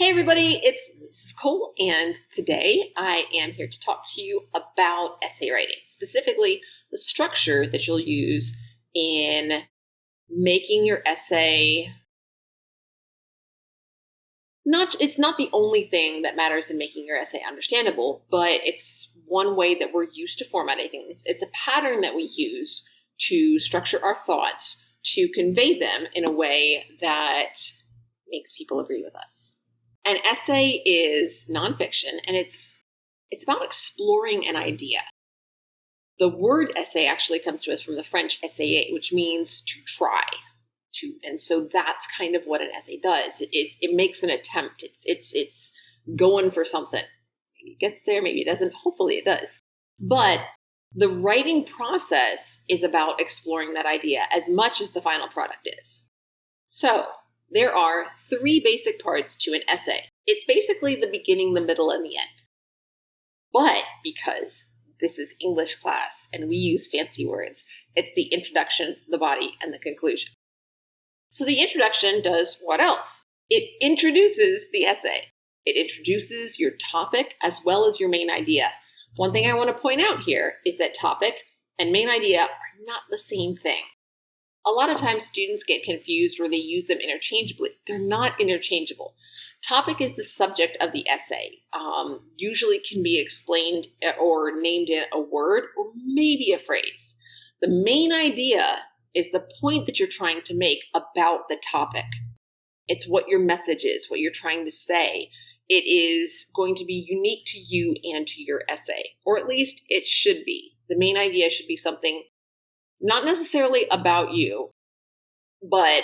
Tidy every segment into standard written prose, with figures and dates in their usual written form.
Hey everybody, it's Mrs. Cole, and today I am here to talk to you about essay writing, specifically the structure that you'll use in making your essay. It's not the only thing that matters in making your essay understandable, but it's one way that we're used to formatting things. It's a pattern that we use to structure our thoughts, to convey them in a way that makes people agree with us. An essay is nonfiction, and it's about exploring an idea. The word essay actually comes to us from the French essayer, which means to try. And so that's kind of what an essay does. It makes an attempt. It's going for something. Maybe it gets there, maybe it doesn't. Hopefully it does. But the writing process is about exploring that idea as much as the final product is. So there are three basic parts to an essay. It's basically the beginning, the middle, and the end. But because this is English class and we use fancy words, it's the introduction, the body, and the conclusion. So the introduction does what else? It introduces the essay. It introduces your topic as well as your main idea. One thing I want to point out here is that topic and main idea are not the same thing. A lot of times students get confused or they use them interchangeably. They're not interchangeable. Topic is the subject of the essay. Usually can be explained or named in a word or maybe a phrase. The main idea is the point that you're trying to make about the topic. It's what your message is, what you're trying to say. It is going to be unique to you and to your essay, or at least it should be. The main idea should be something not necessarily about you, but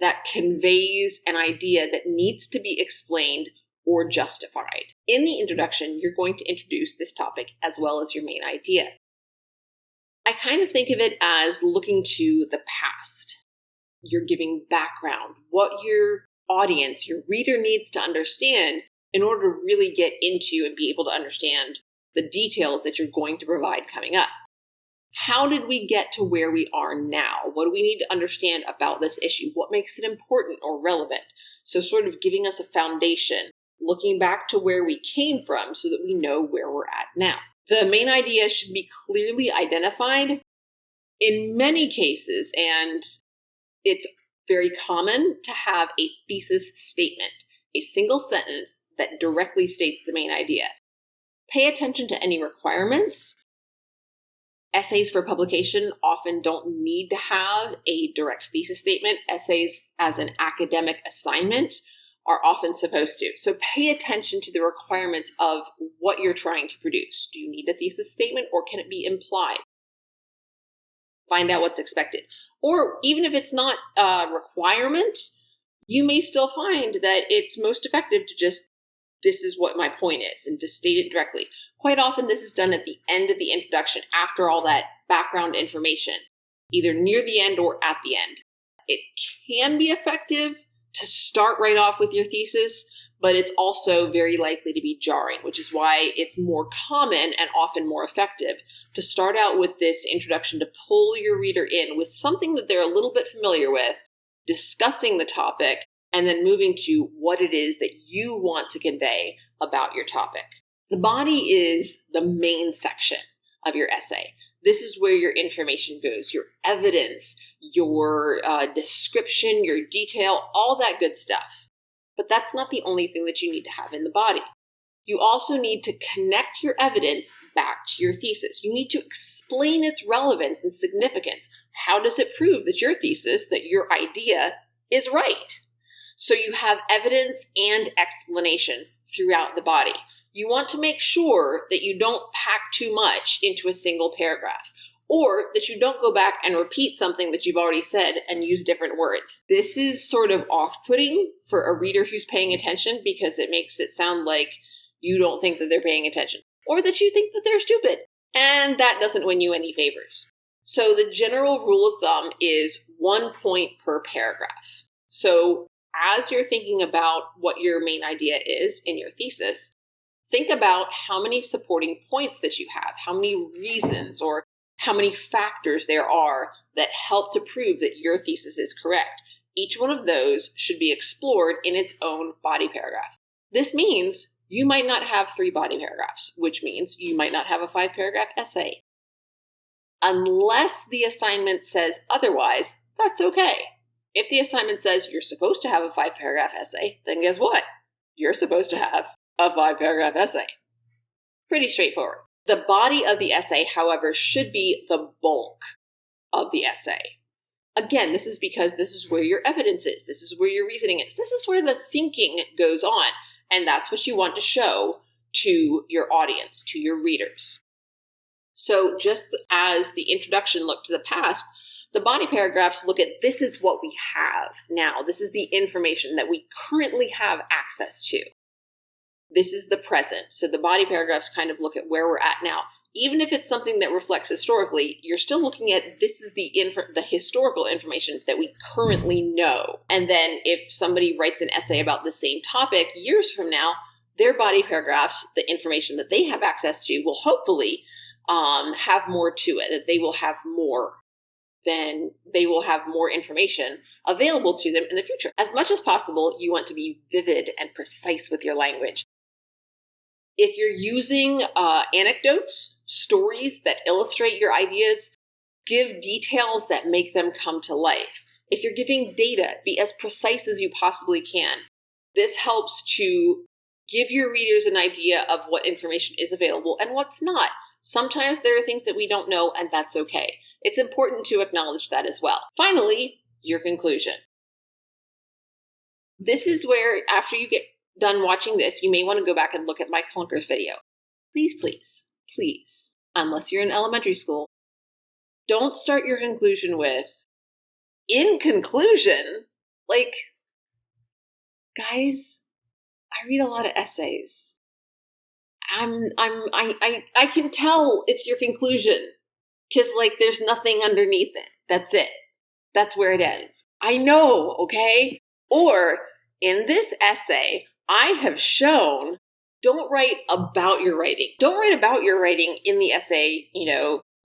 that conveys an idea that needs to be explained or justified. In the introduction, you're going to introduce this topic as well as your main idea. I kind of think of it as looking to the past. You're giving background, what your audience, your reader needs to understand in order to really get into and be able to understand the details that you're going to provide coming up. How did we get to where we are now? What do we need to understand about this issue? What makes it important or relevant? So sort of giving us a foundation, looking back to where we came from so that we know where we're at now. The main idea should be clearly identified in many cases, and it's very common to have a thesis statement, a single sentence that directly states the main idea. Pay attention to any requirements. Essays for publication often don't need to have a direct thesis statement. Essays as an academic assignment are often supposed to. So pay attention to the requirements of what you're trying to produce. Do you need a thesis statement or can it be implied? Find out what's expected. Or even if it's not a requirement, you may still find that it's most effective to just, this is what my point is, and to state it directly. Quite often this is done at the end of the introduction, after all that background information, either near the end or at the end. It can be effective to start right off with your thesis, but it's also very likely to be jarring, which is why it's more common and often more effective to start out with this introduction to pull your reader in with something that they're a little bit familiar with, discussing the topic, and then moving to what it is that you want to convey about your topic. The body is the main section of your essay. This is where your information goes, your evidence, your description, your detail, all that good stuff. But that's not the only thing that you need to have in the body. You also need to connect your evidence back to your thesis. You need to explain its relevance and significance. How does it prove that your thesis, that your idea is right? So you have evidence and explanation throughout the body. You want to make sure that you don't pack too much into a single paragraph, or that you don't go back and repeat something that you've already said and use different words. This is sort of off-putting for a reader who's paying attention because it makes it sound like you don't think that they're paying attention, or that you think that they're stupid, and that doesn't win you any favors. So the general rule of thumb is 1 point per paragraph. So as you're thinking about what your main idea is in your thesis, think about how many supporting points that you have, how many reasons or how many factors there are that help to prove that your thesis is correct. Each one of those should be explored in its own body paragraph. This means you might not have 3 body paragraphs, which means you might not have a 5-paragraph essay. Unless the assignment says otherwise, that's okay. If the assignment says you're supposed to have a 5-paragraph essay, then guess what? You're supposed to have a 5-paragraph essay. Pretty straightforward. The body of the essay, however, should be the bulk of the essay. Again, this is because this is where your evidence is. This is where your reasoning is. This is where the thinking goes on. And that's what you want to show to your audience, to your readers. So just as the introduction looked to the past, the body paragraphs look at this is what we have now. This is the information that we currently have access to. This is the present. So the body paragraphs kind of look at where we're at now. Even if it's something that reflects historically, you're still looking at this is the historical information that we currently know. And then if somebody writes an essay about the same topic years from now, their body paragraphs, the information that they have access to, will hopefully have more to it, that they will have more information available to them in the future. As much as possible, you want to be vivid and precise with your language. If you're using anecdotes, stories that illustrate your ideas, give details that make them come to life. If you're giving data, be as precise as you possibly can. This helps to give your readers an idea of what information is available and what's not. Sometimes there are things that we don't know, and that's okay. It's important to acknowledge that as well. Finally, your conclusion. This is where, after you get done watching this, you may want to go back and look at my clunkers video. Please, unless you're in elementary school, don't start your conclusion with, in conclusion, like, guys, I read a lot of essays. I can tell it's your conclusion because, like, there's nothing underneath it. That's it. That's where it ends. I know, okay? Or, in this essay, I have shown, don't write about your writing. Don't write about your writing in the essay,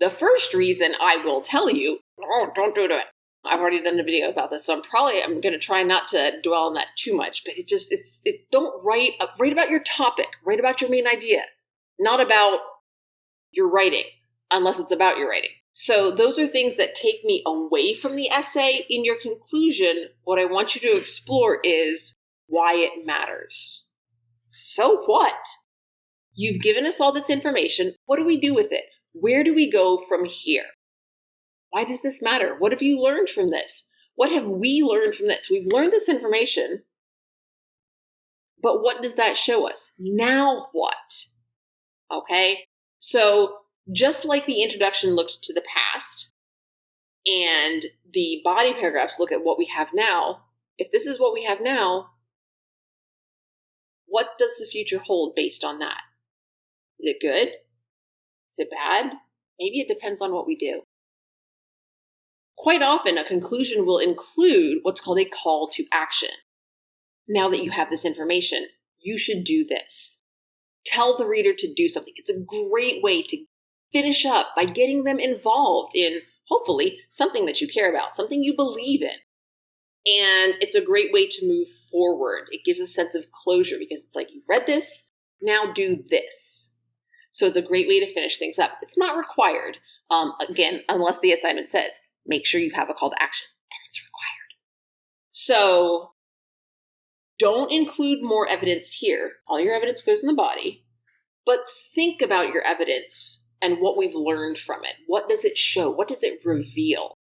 the first reason I will tell you, don't do it. I've already done a video about this, so I'm going to try not to dwell on that too much, but don't write about your topic, write about your main idea, not about your writing, unless it's about your writing. So those are things that take me away from the essay. In your conclusion, what I want you to explore is why it matters. So what? You've given us all this information. What do we do with it? Where do we go from here? Why does this matter? What have you learned from this? What have we learned from this? We've learned this information, but what does that show us? Now what? Okay? So just like the introduction looked to the past and the body paragraphs look at what we have now, if this is what we have now, what does the future hold based on that? Is it good? Is it bad? Maybe it depends on what we do. Quite often, a conclusion will include what's called a call to action. Now that you have this information, you should do this. Tell the reader to do something. It's a great way to finish up by getting them involved in, hopefully, something that you care about, something you believe in. And it's a great way to move forward. It gives a sense of closure because it's like, you've read this, now do this. So it's a great way to finish things up. It's not required, again, unless the assignment says, make sure you have a call to action. It's required. So don't include more evidence here. All your evidence goes in the body, but think about your evidence and what we've learned from it. What does it show? What does it reveal?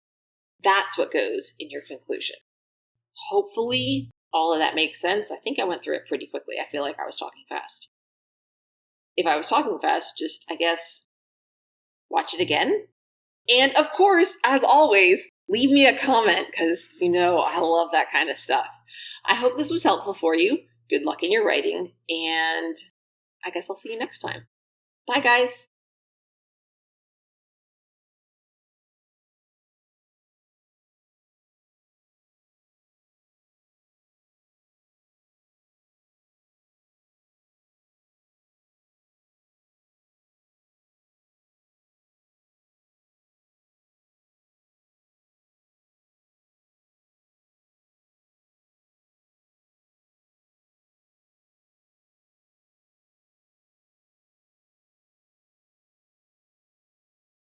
That's what goes in your conclusion. Hopefully all of that makes sense. I think I went through it pretty quickly. I feel like I was talking fast. If I was talking fast, just, I guess, watch it again. And of course, as always, leave me a comment because, I love that kind of stuff. I hope this was helpful for you. Good luck in your writing. And I guess I'll see you next time. Bye, guys.